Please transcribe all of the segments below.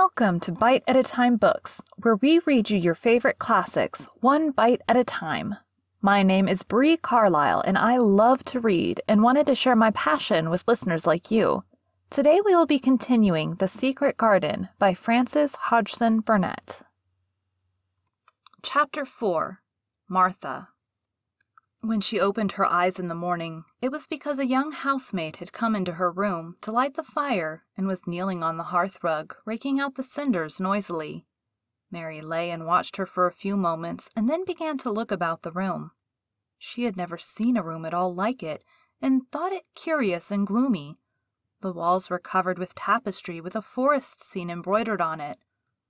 Welcome to Bite at a Time Books, where we read you your favorite classics, one bite at a time. My name is Bree Carlile, and I love to read and wanted to share my passion with listeners like you. Today we will be continuing The Secret Garden by Frances Hodgson Burnett. Chapter 4. Martha. When she opened her eyes in the morning, it was because a young housemaid had come into her room to light the fire and was kneeling on the hearthrug, raking out the cinders noisily. Mary lay and watched her for a few moments and then began to look about the room. She had never seen a room at all like it and thought it curious and gloomy. The walls were covered with tapestry with a forest scene embroidered on it.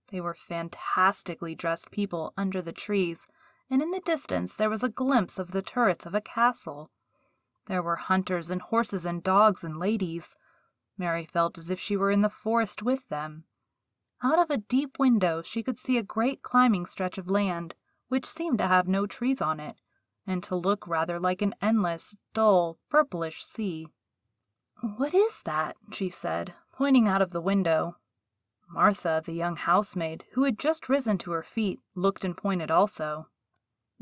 They were fantastically dressed people under the trees, and in the distance there was a glimpse of the turrets of a castle. There were hunters and horses and dogs and ladies. Mary felt as if she were in the forest with them. Out of a deep window she could see a great climbing stretch of land, which seemed to have no trees on it, and to look rather like an endless, dull, purplish sea. "What is that?" she said, pointing out of the window. Martha, the young housemaid, who had just risen to her feet, looked and pointed also.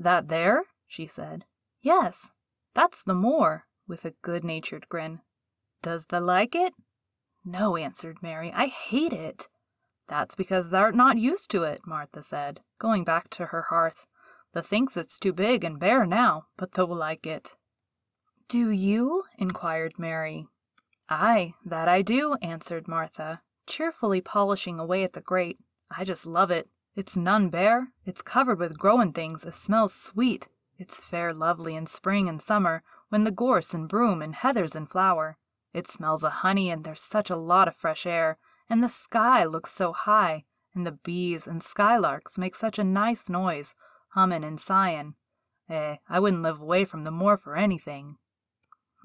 "That there?" she said. "Yes, that's the moor," with a good-natured grin. "Does thee like it?" "No," answered Mary, "I hate it." "That's because thou'rt not used to it," Martha said, going back to her hearth. "Thee thinks it's too big and bare now, but thou'll like it." "Do you?" inquired Mary. "Aye, that I do," answered Martha, cheerfully polishing away at the grate. "I just love it. It's none bare. It's covered with growin' things as smells sweet. It's fair lovely in spring and summer, when the gorse and broom and heather's in flower. It smells o' honey, and there's such a lot of fresh air, and the sky looks so high, and the bees and skylarks make such a nice noise, hummin' and sighin'. I wouldn't live away from the moor for anything."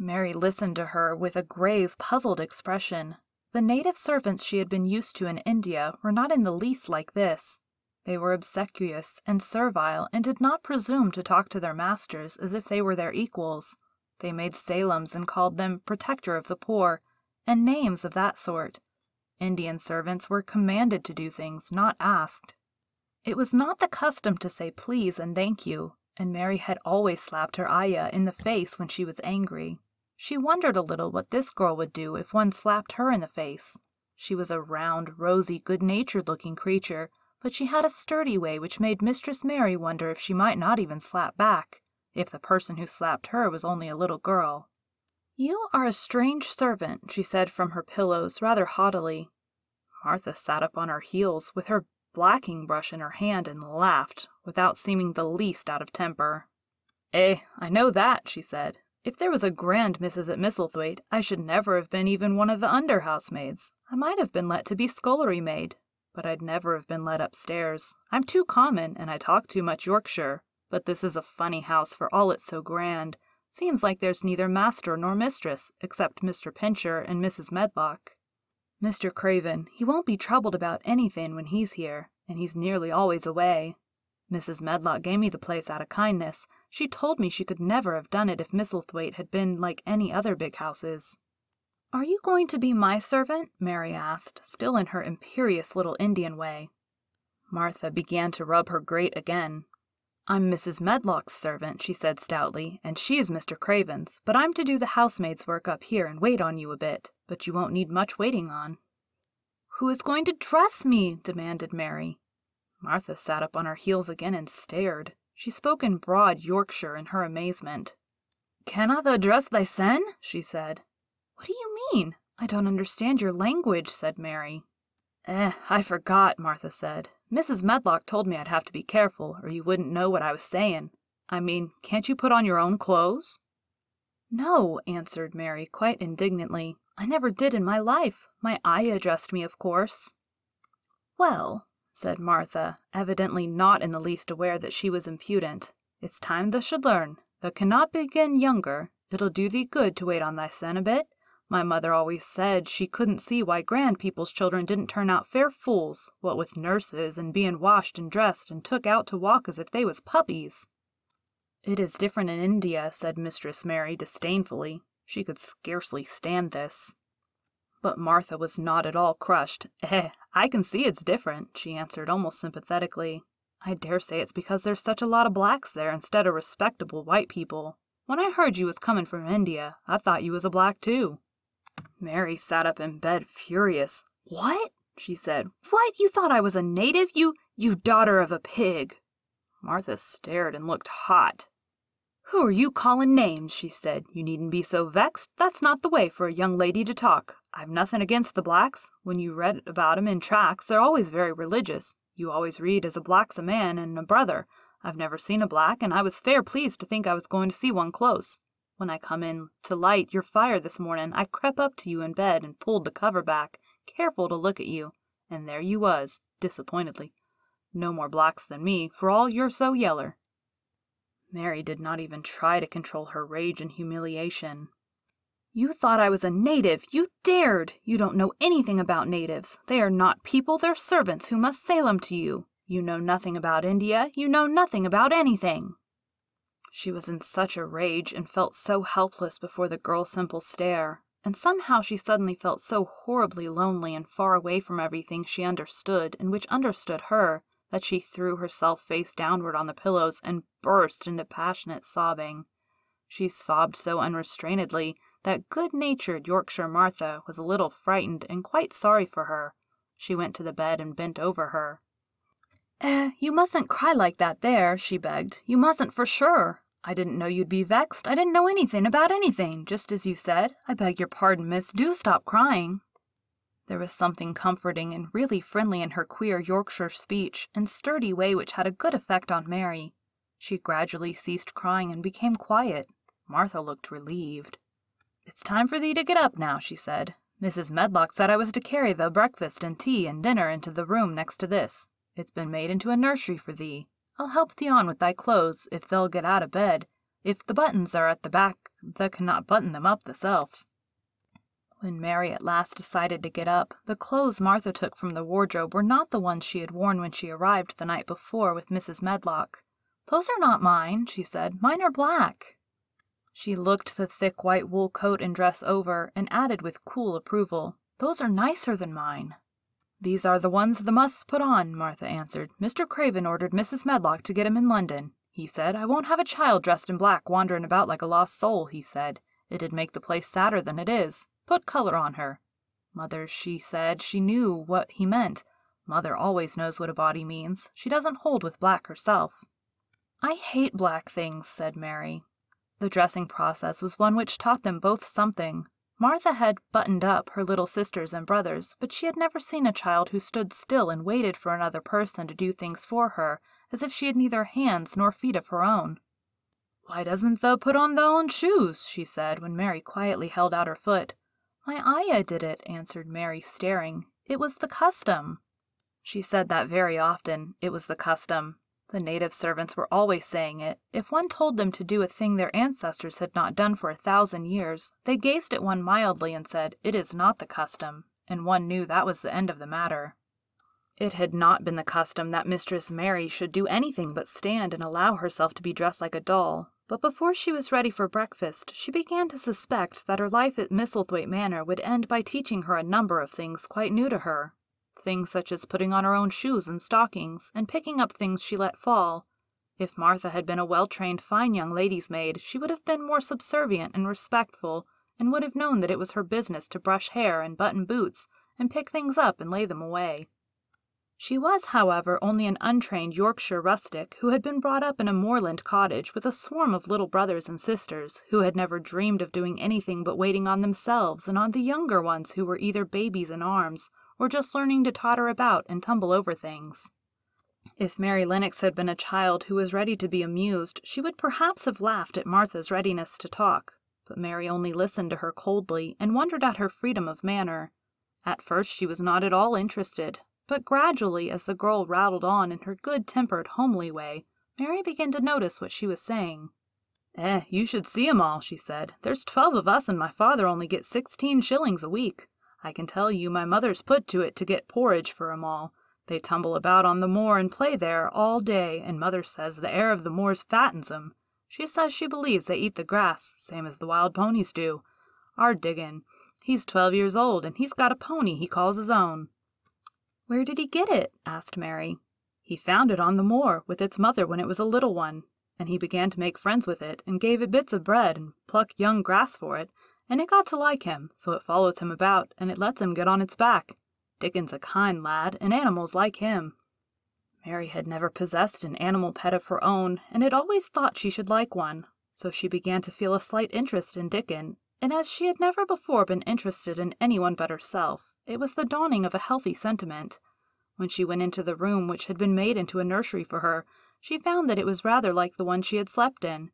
Mary listened to her with a grave, puzzled expression. The native servants she had been used to in India were not in the least like this. They were obsequious and servile and did not presume to talk to their masters as if they were their equals. They made salaams and called them protector of the poor, and names of that sort. Indian servants were commanded to do things, not asked. It was not the custom to say please and thank you, and Mary had always slapped her ayah in the face when she was angry. She wondered a little what this girl would do if one slapped her in the face. She was a round, rosy, good-natured-looking creature, but she had a sturdy way which made Mistress Mary wonder if she might not even slap back, if the person who slapped her was only a little girl. "You are a strange servant," she said from her pillows, rather haughtily. Martha sat up on her heels, with her blacking brush in her hand, and laughed, without seeming the least out of temper. I know that," she said. "If there was a grand Mrs. at Misselthwaite, I should never have been even one of the under-housemaids. I might have been let to be scullery maid, but I'd never have been let upstairs. I'm too common, and I talk too much Yorkshire. But this is a funny house for all it's so grand. Seems like there's neither master nor mistress, except Mr. Pincher and Mrs. Medlock. Mr. Craven, he won't be troubled about anything when he's here, and he's nearly always away. Mrs. Medlock gave me the place out of kindness. She told me she could never have done it if Misselthwaite had been like any other big houses." "Are you going to be my servant?" Mary asked, still in her imperious little Indian way. Martha began to rub her grate again. "I'm Mrs. Medlock's servant," she said stoutly, "and she's Mr. Craven's, but I'm to do the housemaid's work up here and wait on you a bit, but you won't need much waiting on." "Who is going to dress me?" demanded Mary. Martha sat up on her heels again and stared. She spoke in broad Yorkshire in her amazement. "Canna tha dress thysen?" she said. "What do you mean? I don't understand your language," said Mary. I forgot," Martha said. "Mrs. Medlock told me I'd have to be careful, or you wouldn't know what I was saying. I mean, can't you put on your own clothes?" "No," answered Mary quite indignantly. "I never did in my life. My ayah dressed me, of course." "Well," said Martha, evidently not in the least aware that she was impudent, "it's time thou should learn. Thou cannot begin younger. It'll do thee good to wait on thysen a bit. My mother always said she couldn't see why grand people's children didn't turn out fair fools, what with nurses and being washed and dressed and took out to walk as if they was puppies." "It is different in India," said Mistress Mary disdainfully. She could scarcely stand this. But Martha was not at all crushed. I can see it's different, she answered almost sympathetically. I dare say it's because there's such a lot of blacks there instead of respectable white people. When I heard you was coming from India, I thought you was a black too. Mary sat up in bed furious. What? She said. What? You thought I was a native? You daughter of a pig. Martha stared and looked hot. Who are you calling names? She said. You needn't be so vexed. That's not the way for a young lady to talk. I've nothing against the blacks. When you read about 'em in tracts, they're always very religious. You always read as a black's a man and a brother. I've never seen a black, and I was fair pleased to think I was going to see one close. When I come in to light your fire this morning, I crept up to you in bed and pulled the cover back, careful to look at you, and there you was, disappointedly. No more blacks than me, for all you're so yeller. Mary did not even try to control her rage and humiliation. You thought I was a native! You dared! You don't know anything about natives. They are not people, they're servants who must sail 'em to you. You know nothing about India. You know nothing about anything. She was in such a rage and felt so helpless before the girl's simple stare, and somehow she suddenly felt so horribly lonely and far away from everything she understood and which understood her, that she threw herself face downward on the pillows and burst into passionate sobbing. She sobbed so unrestrainedly that good-natured Yorkshire Martha was a little frightened and quite sorry for her. She went to the bed and bent over her. You mustn't cry like that there, she begged. You mustn't for sure. I didn't know you'd be vexed. I didn't know anything about anything, just as you said. I beg your pardon, miss. Do stop crying. There was something comforting and really friendly in her queer Yorkshire speech and sturdy way which had a good effect on Mary. She gradually ceased crying and became quiet. Martha looked relieved. It's time for thee to get up now, she said. Mrs. Medlock said I was to carry the breakfast and tea and dinner into the room next to this. It's been made into a nursery for thee. I'll help thee on with thy clothes, if they'll get out of bed. If the buttons are at the back, thou cannot button them up thyself. When Mary at last decided to get up, the clothes Martha took from the wardrobe were not the ones she had worn when she arrived the night before with Mrs. Medlock. Those are not mine, she said. Mine are black. She looked the thick white wool coat and dress over, and added with cool approval, Those are nicer than mine. These are the ones the must put on, Martha answered. Mr. Craven ordered Mrs. Medlock to get 'em in London. He said, I won't have a child dressed in black wandering about like a lost soul, he said. It'd make the place sadder than it is. Put color on her. Mother, she said, she knew what he meant. Mother always knows what a body means. She doesn't hold with black herself. I hate black things, said Mary. The dressing process was one which taught them both something. Martha had buttoned up her little sisters and brothers, but she had never seen a child who stood still and waited for another person to do things for her, as if she had neither hands nor feet of her own. Why doesn't thou put on thou own shoes? She said, when Mary quietly held out her foot. My ayah did it, answered Mary, staring. It was the custom. She said that very often. It was the custom. The native servants were always saying it. If one told them to do a thing their ancestors had not done for 1,000 years, they gazed at one mildly and said, It is not the custom, and one knew that was the end of the matter. It had not been the custom that Mistress Mary should do anything but stand and allow herself to be dressed like a doll, but before she was ready for breakfast, she began to suspect that her life at Misselthwaite Manor would end by teaching her a number of things quite new to her. Things such as putting on her own shoes and stockings, and picking up things she let fall. If Martha had been a well-trained fine young lady's maid, she would have been more subservient and respectful, and would have known that it was her business to brush hair and button boots, and pick things up and lay them away. She was, however, only an untrained Yorkshire rustic who had been brought up in a moorland cottage with a swarm of little brothers and sisters, who had never dreamed of doing anything but waiting on themselves and on the younger ones who were either babies in arms, or just learning to totter about and tumble over things. If Mary Lennox had been a child who was ready to be amused, she would perhaps have laughed at Martha's readiness to talk, but Mary only listened to her coldly and wondered at her freedom of manner. At first she was not at all interested, but gradually, as the girl rattled on in her good-tempered, homely way, Mary began to notice what she was saying. You should see 'em all, she said. There's 12 of us, and my father only gets 16 shillings a week. I can tell you my mother's put to it to get porridge for 'em all. They tumble about on the moor and play there all day, and mother says the air of the moors fattens 'em. She says she believes they eat the grass, same as the wild ponies do. Our Diggin, he's 12 years old, and he's got a pony he calls his own. "Where did he get it?" asked Mary. "He found it on the moor with its mother when it was a little one, and he began to make friends with it and gave it bits of bread and pluck young grass for it, and it got to like him, so it follows him about and it lets him get on its back. Dickon's a kind lad, and animals like him." Mary had never possessed an animal pet of her own, and had always thought she should like one, so she began to feel a slight interest in Dickon, and as she had never before been interested in anyone but herself, it was the dawning of a healthy sentiment. When she went into the room which had been made into a nursery for her, she found that it was rather like the one she had slept in.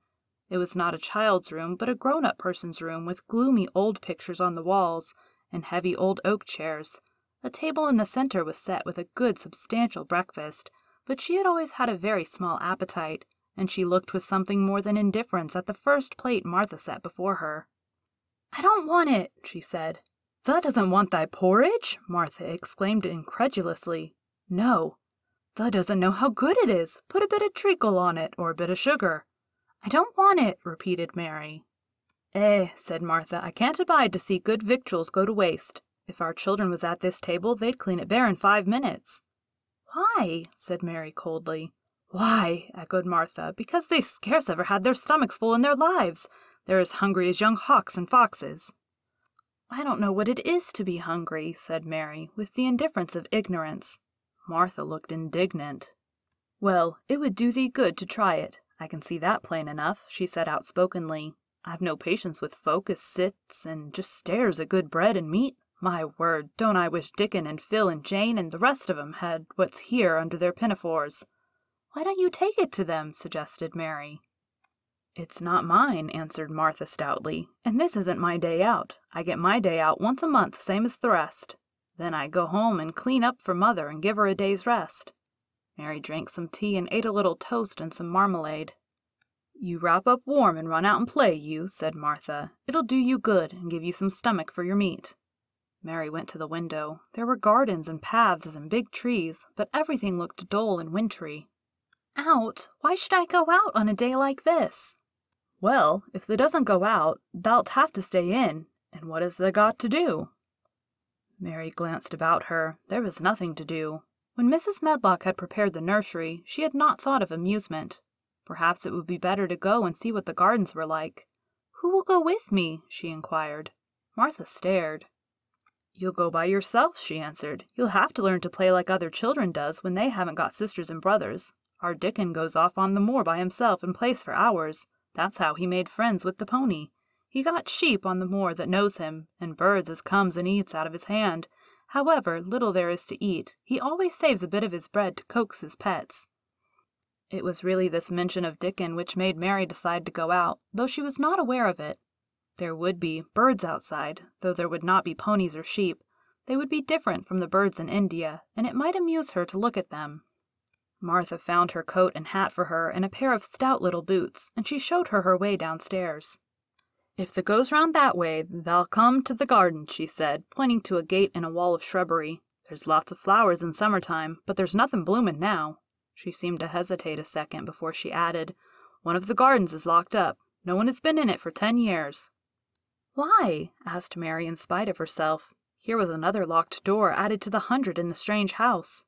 It was not a child's room, but a grown-up person's room, with gloomy old pictures on the walls, and heavy old oak chairs. A table in the center was set with a good substantial breakfast, but she had always had a very small appetite, and she looked with something more than indifference at the first plate Martha set before her. "I don't want it," she said. "Thou doesn't want thy porridge?" Martha exclaimed incredulously. "No." "Thou doesn't know how good it is. Put a bit of treacle on it, or a bit of sugar." "I don't want it," repeated Mary. Said Martha, "I can't abide to see good victuals go to waste. If our children was at this table, they'd clean it bare in 5 minutes." "Why?" said Mary coldly. "Why?" echoed Martha, "because they scarce ever had their stomachs full in their lives. They're as hungry as young hawks and foxes." "I don't know what it is to be hungry," said Mary, with the indifference of ignorance. Martha looked indignant. "Well, it would do thee good to try it. I can see that plain enough," she said outspokenly. "I've no patience with folk as sits and just stares at good bread and meat. My word, don't I wish Dickon and Phil and Jane and the rest of 'em had what's here under their pinafores." "Why don't you take it to them?" suggested Mary. "It's not mine," answered Martha stoutly, "and this isn't my day out. I get my day out once a month, same as the rest. Then I go home and clean up for Mother and give her a day's rest." Mary drank some tea and ate a little toast and some marmalade. "You wrap up warm and run out and play, you," said Martha. "It'll do you good and give you some stomach for your meat." Mary went to the window. There were gardens and paths and big trees, but everything looked dull and wintry. "Out? Why should I go out on a day like this?" "Well, if thou doesn't go out, thou'lt have to stay in, and what has thou got to do?" Mary glanced about her. There was nothing to do. When Mrs. Medlock had prepared the nursery, she had not thought of amusement. Perhaps it would be better to go and see what the gardens were like. "Who will go with me?" she inquired. Martha stared. "You'll go by yourself," she answered. "You'll have to learn to play like other children does when they haven't got sisters and brothers. Our Dickon goes off on the moor by himself and plays for hours. That's how he made friends with the pony. He got sheep on the moor that knows him, and birds as comes and eats out of his hand. However little there is to eat, he always saves a bit of his bread to coax his pets." It was really this mention of Dickon which made Mary decide to go out, though she was not aware of it. There would be birds outside, though there would not be ponies or sheep. They would be different from the birds in India, and it might amuse her to look at them. Martha found her coat and hat for her and a pair of stout little boots, and she showed her her way downstairs. "If thou goes round that way, thou'll come to the garden," she said, pointing to a gate in a wall of shrubbery. "There's lots of flowers in summertime, but there's nothing bloomin' now." She seemed to hesitate a second before she added, "One of the gardens is locked up. No one has been in it for 10 years. "Why?" asked Mary in spite of herself. Here was another locked door added to the 100 in the strange house.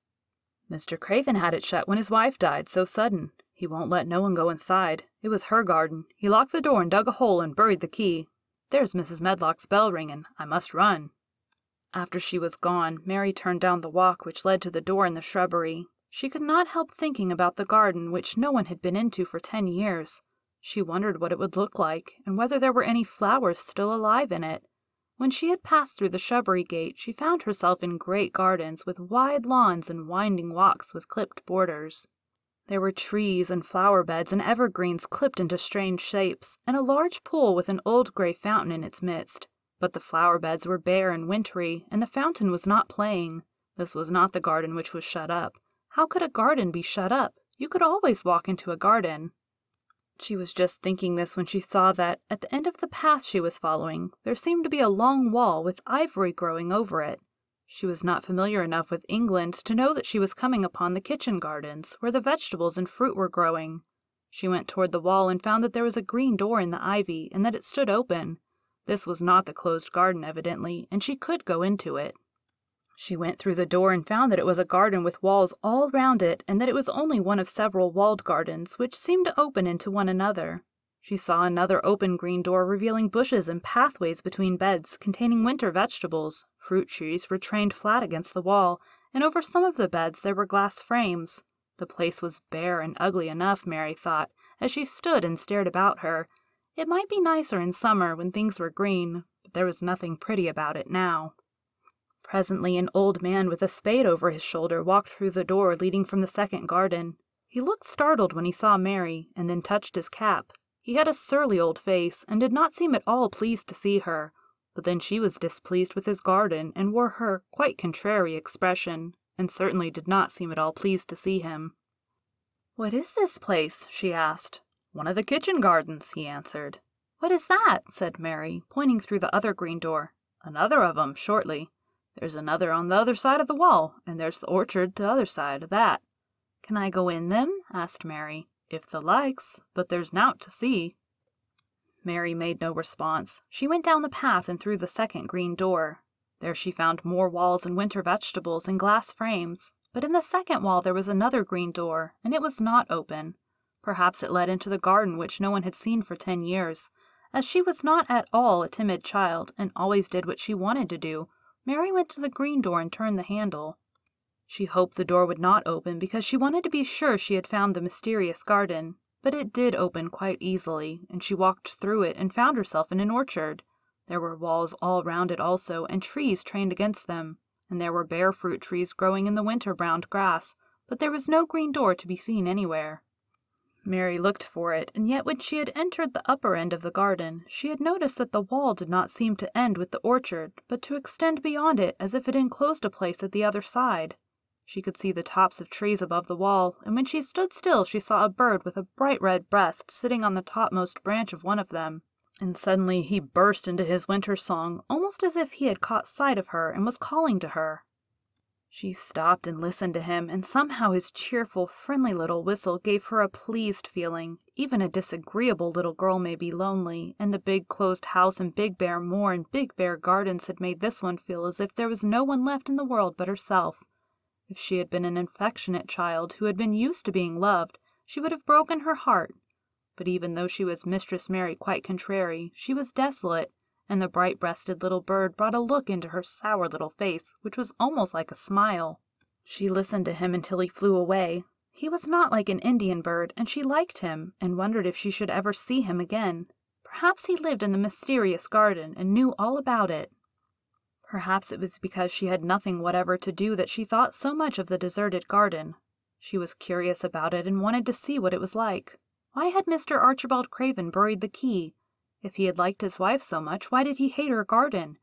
"Mr. Craven had it shut when his wife died so sudden. He won't let no one go inside. It was her garden. He locked the door and dug a hole and buried the key. There's Mrs. Medlock's bell ringing. I must run." After she was gone, Mary turned down the walk which led to the door in the shrubbery. She could not help thinking about the garden which no one had been into for 10 years. She wondered what it would look like, and whether there were any flowers still alive in it. When she had passed through the shrubbery gate, she found herself in great gardens with wide lawns and winding walks with clipped borders. There were trees and flower beds and evergreens clipped into strange shapes, and a large pool with an old gray fountain in its midst. But the flower beds were bare and wintry, and the fountain was not playing. This was not the garden which was shut up. How could a garden be shut up? You could always walk into a garden. She was just thinking this when she saw that, at the end of the path she was following, there seemed to be a long wall with ivory growing over it. She was not familiar enough with England to know that she was coming upon the kitchen gardens, where the vegetables and fruit were growing. She went toward the wall and found that there was a green door in the ivy, and that it stood open. This was not the closed garden, evidently, and she could go into it. She went through the door and found that it was a garden with walls all round it, and that it was only one of several walled gardens which seemed to open into one another. She saw another open green door revealing bushes and pathways between beds containing winter vegetables. Fruit trees were trained flat against the wall, and over some of the beds there were glass frames. The place was bare and ugly enough, Mary thought, as she stood and stared about her. It might be nicer in summer when things were green, but there was nothing pretty about it now. Presently an old man with a spade over his shoulder walked through the door leading from the second garden. He looked startled when he saw Mary, and then touched his cap. He had a surly old face, and did not seem at all pleased to see her, but then she was displeased with his garden, and wore her quite contrary expression, and certainly did not seem at all pleased to see him. "What is this place?" she asked. "One of the kitchen gardens," he answered. "What is that?" said Mary, pointing through the other green door. "Another of 'em, shortly. There's another on the other side of the wall, and there's the orchard to the other side of that." "Can I go in them?" asked Mary. "If the likes, but there's nowt to see." Mary made no response. She went down the path and through the second green door. There she found more walls and winter vegetables and glass frames. But in the second wall there was another green door, and it was not open. Perhaps it led into the garden which no one had seen for 10 years. As she was not at all a timid child, and always did what she wanted to do, Mary went to the green door and turned the handle. She hoped the door would not open because she wanted to be sure she had found the mysterious garden. But it did open quite easily, and she walked through it and found herself in an orchard. There were walls all round it also, and trees trained against them. And there were bare fruit trees growing in the winter-browned grass, but there was no green door to be seen anywhere. Mary looked for it, and yet when she had entered the upper end of the garden, she had noticed that the wall did not seem to end with the orchard, but to extend beyond it as if it enclosed a place at the other side. She could see the tops of trees above the wall, and when she stood still she saw a bird with a bright red breast sitting on the topmost branch of one of them. And suddenly he burst into his winter song, almost as if he had caught sight of her and was calling to her. She stopped and listened to him, and somehow his cheerful, friendly little whistle gave her a pleased feeling. Even a disagreeable little girl may be lonely, and the big closed house and big bare moor and big bare gardens had made this one feel as if there was no one left in the world but herself. If she had been an affectionate child who had been used to being loved, she would have broken her heart. But even though she was Mistress Mary quite contrary, she was desolate, and the bright-breasted little bird brought a look into her sour little face, which was almost like a smile. She listened to him until he flew away. He was not like an Indian bird, and she liked him, and wondered if she should ever see him again. Perhaps he lived in the mysterious garden, and knew all about it. Perhaps it was because she had nothing whatever to do that she thought so much of the deserted garden. She was curious about it and wanted to see what it was like. Why had Mr. Archibald Craven buried the key? If he had liked his wife so much, why did he hate her garden?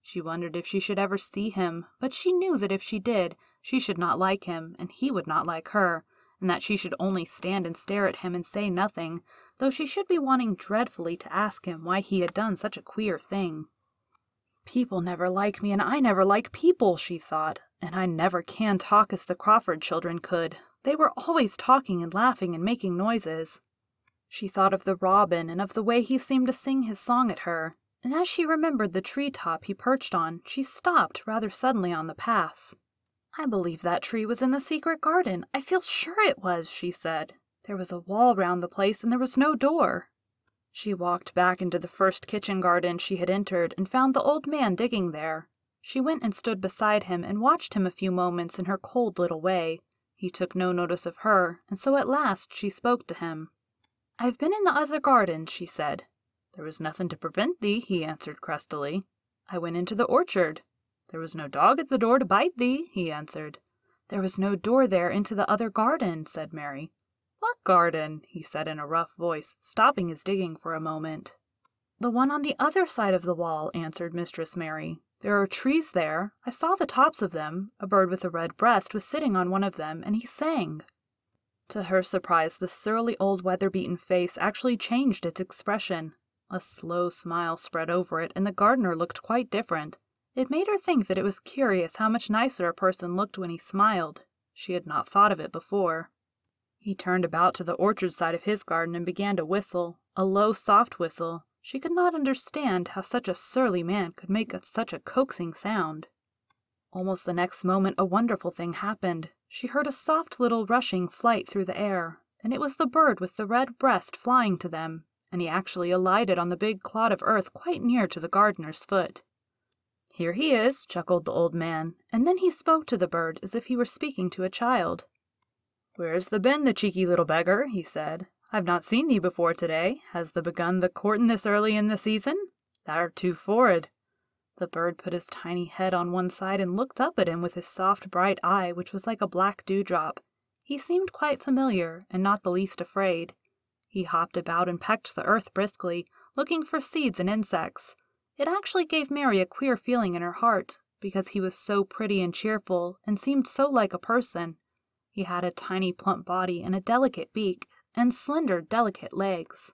She wondered if she should ever see him, but she knew that if she did, she should not like him, and he would not like her, and that she should only stand and stare at him and say nothing, though she should be wanting dreadfully to ask him why he had done such a queer thing. "People never like me, and I never like people," she thought, "and I never can talk as the Crawford children could. They were always talking and laughing and making noises." She thought of the robin and of the way he seemed to sing his song at her, and as she remembered the tree-top he perched on, she stopped rather suddenly on the path. "I believe that tree was in the secret garden. I feel sure it was," she said. "There was a wall round the place, and there was no door." She walked back into the first kitchen garden she had entered and found the old man digging there. She went and stood beside him and watched him a few moments in her cold little way. He took no notice of her, and so at last she spoke to him. "I've been in the other garden," she said. "There was nothing to prevent thee," he answered crustily. "I went into the orchard." "There was no dog at the door to bite thee," he answered. "There was no door there into the other garden," said Mary. "What garden?" he said in a rough voice, stopping his digging for a moment. "The one on the other side of the wall," answered Mistress Mary. "There are trees there. I saw the tops of them. A bird with a red breast was sitting on one of them, and he sang." To her surprise, the surly old weather-beaten face actually changed its expression. A slow smile spread over it, and the gardener looked quite different. It made her think that it was curious how much nicer a person looked when he smiled. She had not thought of it before. He turned about to the orchard side of his garden and began to whistle, a low, soft whistle. She could not understand how such a surly man could make such a coaxing sound. Almost the next moment a wonderful thing happened. She heard a soft little rushing flight through the air, and it was the bird with the red breast flying to them, and he actually alighted on the big clod of earth quite near to the gardener's foot. "Here he is," chuckled the old man, and then he spoke to the bird as if he were speaking to a child. "Where's thee been, the cheeky little beggar?" he said. "I've not seen thee before today. Has thee begun the courtin' this early in the season? Thou'rt too for'ard." The bird put his tiny head on one side and looked up at him with his soft bright eye, which was like a black dewdrop. He seemed quite familiar, and not the least afraid. He hopped about and pecked the earth briskly, looking for seeds and insects. It actually gave Mary a queer feeling in her heart, because he was so pretty and cheerful, and seemed so like a person. He had a tiny plump body and a delicate beak, and slender, delicate legs.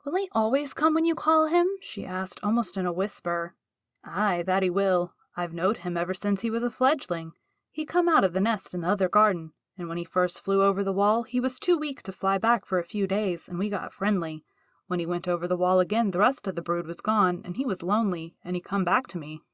"Will he always come when you call him?" she asked, almost in a whisper. "Aye, that he will. I've knowed him ever since he was a fledgling. He come out of the nest in the other garden, and when he first flew over the wall, he was too weak to fly back for a few days, and we got friendly. When he went over the wall again, the rest of the brood was gone, and he was lonely, and he come back to me."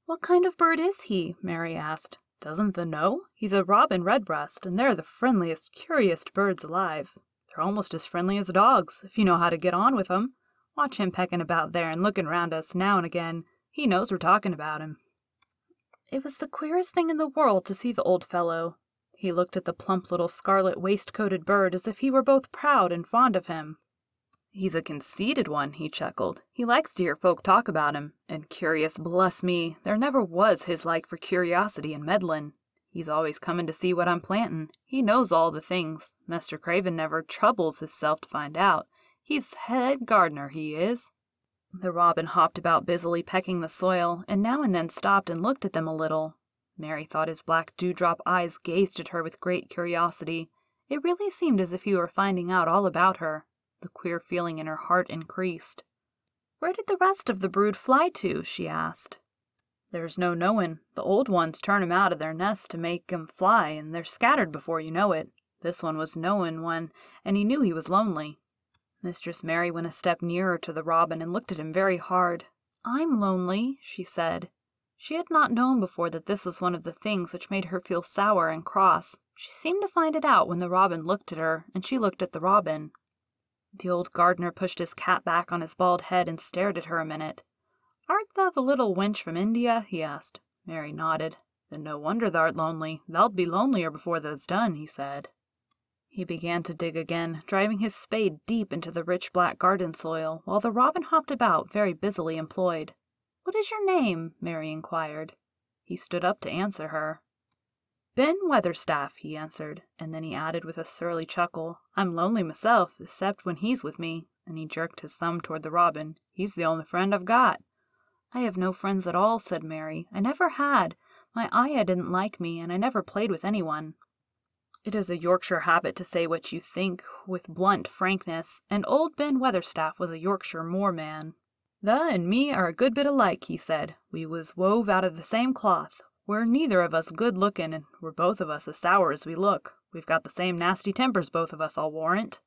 "What kind of bird is he?" Mary asked. "Doesn't thee know? He's a robin redbreast, and they're the friendliest, curiousiest birds alive. They're almost as friendly as dogs, if you know how to get on with 'em. Watch him pecking about there and looking round us now and again. He knows we're talking about him." It was the queerest thing in the world to see the old fellow. He looked at the plump little scarlet waistcoated bird as if he were both proud and fond of him. "He's a conceited one," he chuckled. "He likes to hear folk talk about him, and curious, bless me, there never was his like for curiosity and meddlin'. He's always comin' to see what I'm plantin'. He knows all the things. Mester Craven never troubles hisself to find out. He's head gardener, he is." The robin hopped about busily pecking the soil, and now and then stopped and looked at them a little. Mary thought his black dewdrop eyes gazed at her with great curiosity. It really seemed as if he were finding out all about her. The queer feeling in her heart increased. "Where did the rest of the brood fly to?" she asked. "There's no knowin'. The old ones turn 'em out of their nest to make 'em fly, and they're scattered before you know it. This one was knowin' one, and he knew he was lonely." Mistress Mary went a step nearer to the robin and looked at him very hard. "I'm lonely," she said. She had not known before that this was one of the things which made her feel sour and cross. She seemed to find it out when the robin looked at her, and she looked at the robin. The old gardener pushed his cap back on his bald head and stared at her a minute. "Art thou the little wench from India?" he asked. Mary nodded. "Then no wonder thou'rt lonely. Thou'lt be lonelier before thou's done," he said. He began to dig again, driving his spade deep into the rich black garden soil, while the robin hopped about, very busily employed. "What is your name?" Mary inquired. He stood up to answer her. "Ben Weatherstaff," he answered, and then he added with a surly chuckle, "I'm lonely myself, except when he's with me," and he jerked his thumb toward the robin. "He's the only friend I've got." "I have no friends at all," said Mary. "I never had. My ayah didn't like me, and I never played with anyone." It is a Yorkshire habit to say what you think with blunt frankness, and old Ben Weatherstaff was a Yorkshire moorman. "Thee and me are a good bit alike," he said. "We was wove out of the same cloth. We're neither of us good-looking, and we're both of us as sour as we look. We've got the same nasty tempers, both of us, I'll warrant."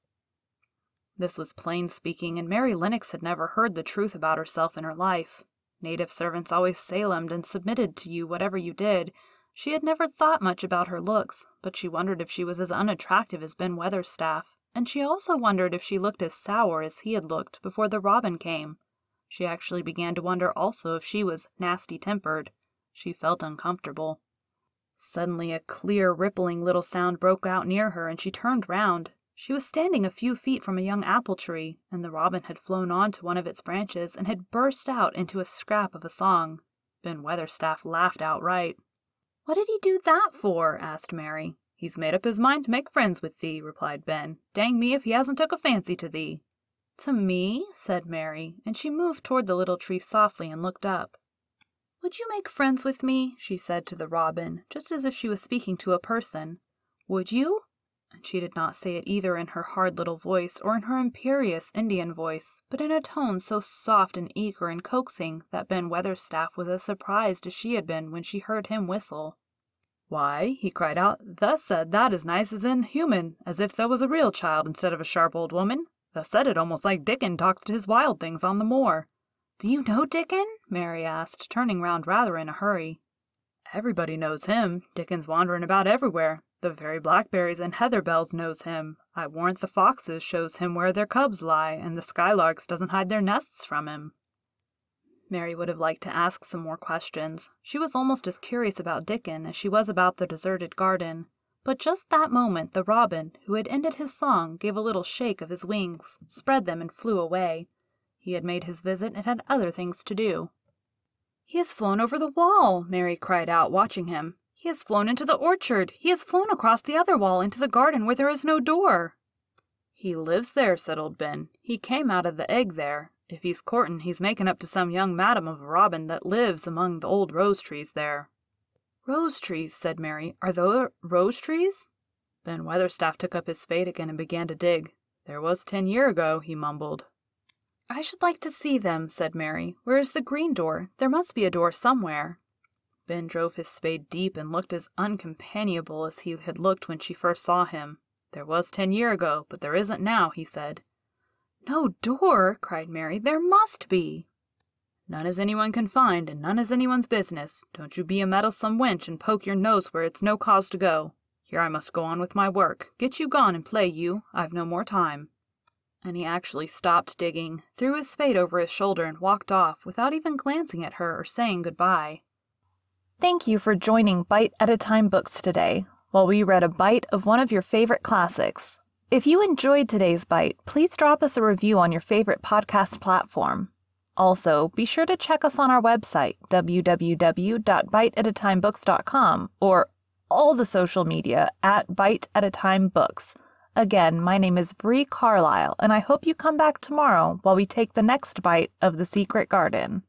This was plain speaking, and Mary Lennox had never heard the truth about herself in her life. Native servants always salamed and submitted to you whatever you did. She had never thought much about her looks, but she wondered if she was as unattractive as Ben Weatherstaff, and she also wondered if she looked as sour as he had looked before the robin came. She actually began to wonder also if she was nasty-tempered. She felt uncomfortable. Suddenly a clear, rippling little sound broke out near her, and she turned round. She was standing a few feet from a young apple tree, and the robin had flown on to one of its branches and had burst out into a scrap of a song. Ben Weatherstaff laughed outright. "What did he do that for?" asked Mary. "He's made up his mind to make friends with thee," replied Ben. "Dang me if he hasn't took a fancy to thee." "To me?" said Mary, and she moved toward the little tree softly and looked up. "Would you make friends with me?" she said to the robin, just as if she was speaking to a person. "Would you?" And she did not say it either in her hard little voice or in her imperious Indian voice, but in a tone so soft and eager and coaxing that Ben Weatherstaff was as surprised as she had been when she heard him whistle. "Why," he cried out, "thou said that as nice as in human, as if thou was a real child instead of a sharp old woman. Thou said it almost like Dickon talks to his wild things on the moor." "Do you know Dickon?" Mary asked, turning round rather in a hurry. Everybody knows him. Dickon's wandering about everywhere. The very blackberries and heather bells knows him. I warrant the foxes shows him where their cubs lie, and the skylarks doesn't hide their nests from him." Mary would have liked to ask some more questions. She was almost as curious about Dickon as she was about the deserted garden. But just that moment the robin, who had ended his song, gave a little shake of his wings, spread them, and flew away. He had made his visit and had other things to do. "He has flown over the wall!" Mary cried out, watching him. "He has flown into the orchard! He has flown across the other wall into the garden where there is no door!" "He lives there," said old Ben. "He came out of the egg there. If he's courtin', he's making up to some young madam of a robin that lives among the old rose trees there." "Rose trees," said Mary. "Are there rose trees?" Ben Weatherstaff took up his spade again and began to dig. "There was 10 year ago," he mumbled. "I should like to see them," said Mary. "Where is the green door? There must be a door somewhere." Ben drove his spade deep and looked as uncompanionable as he had looked when she first saw him. "There was 10 year ago, but there isn't now," he said. "No door!" cried Mary. "There must be." "None as anyone can find, and none as anyone's business. Don't you be a meddlesome wench and poke your nose where it's no cause to go. Here I must go on with my work. Get you gone and play, you. I've no more time." And he actually stopped digging, threw his spade over his shoulder, and walked off without even glancing at her or saying goodbye. Thank you for joining Bite at a Time Books today, while we read a bite of one of your favorite classics. If you enjoyed today's bite, please drop us a review on your favorite podcast platform. Also, be sure to check us on our website, www.biteatatimebooks.com, or all the social media at Bite at a Time Books. Again, my name is Bree Carlile, and I hope you come back tomorrow while we take the next bite of The Secret Garden.